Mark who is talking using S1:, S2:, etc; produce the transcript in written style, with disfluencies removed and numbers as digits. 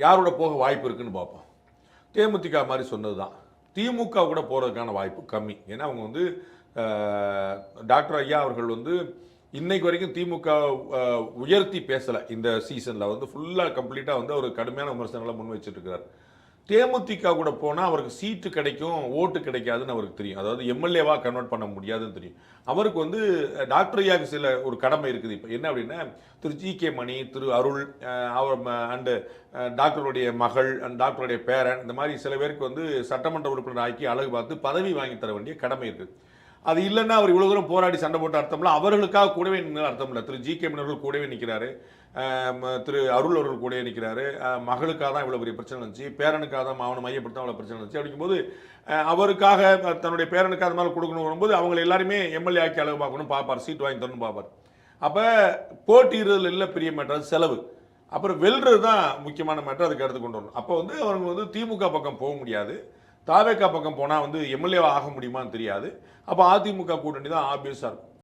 S1: யாரோட போக வாய்ப்பு இருக்குன்னு பார்ப்போம். தேமுதிக மாதிரி சொன்னது தான். திமுக கூட போகிறதுக்கான வாய்ப்பு கம்மி. ஏன்னா அவங்க வந்து டாக்டர் ஐயா அவர்கள் வந்து இன்னைக்கு வரைக்கும் திமுக உயர்த்தி பேசலை. இந்த சீசனில் வந்து ஃபுல்லாக கம்ப்ளீட்டாக வந்து அவர் கடுமையான விமர்சனங்களை முன் வச்சுட்டு இருக்கிறார். தேமுதிக கூட போனால் அவருக்கு சீட்டு கிடைக்கும், ஓட்டு கிடைக்காதுன்னு அவருக்கு தெரியும். அதாவது எம்எல்ஏவாக கன்வெர்ட் பண்ண முடியாதுன்னு தெரியும். அவருக்கு வந்து டாக்டர் ஐயாவுக்கு சில ஒரு கடமை இருக்குது. இப்போ என்ன அப்படின்னா, திரு G K. Money, Thiru Arul, our and டாக்டருடைய மகள் அண்ட் டாக்டருடைய பேரன், இந்த மாதிரி சில பேருக்கு வந்து சட்டமன்ற உறுப்பினர் ஆக்கி அழகு பார்த்து பதவி வாங்கி தர வேண்டிய கடமை இருக்குது. அது இல்லைன்னா அவர் இவ்வளோ தூரம் போராடி சண்டை போட்டு அர்த்தம்ல, அவர்களுக்காக கூடவே நின்று அர்த்தம் இல்லை. திரு ஜி.கே. மணி அவர்கள் கூடவே நிற்கிறாரு, திரு அருள் அவர்கள் கூடவே நிற்கிறாரு. மகளுக்காக தான் இவ்வளோ பெரிய பிரச்சனை இருந்துச்சு, பேரனுக்காக தான் அவனை மையப்படுத்த அவ்வளோ பிரச்சனை இருந்துச்சு. அப்படிங்கும்போது அவருக்காக தன்னுடைய பேரனுக்காக அது மாதிரி கொடுக்கணும் வரும்போது அவங்க எல்லாருமே எம்எல்ஏ ஆக்கி அழகு பார்க்கணும் பார்ப்பார், சீட் வாங்கி தரணும் பார்ப்பார். அப்போ போட்டியிடுறதுல இல்லை பெரிய மேட்டர், செலவு. அப்புறம் வெல்றது தான் முக்கியமான மேட்டர், அதுக்கு எடுத்து கொண்டு வரணும். அப்போ வந்து அவங்க வந்து திமுக பக்கம் போக முடியாது, தாவேகா பக்கம் போனால் வந்து எம்எல்ஏ ஆக முடியுமான்னு தெரியாது. அப்போ அதிமுக கூட்டணி தான் ஆப்வியஸாக இருக்கும்.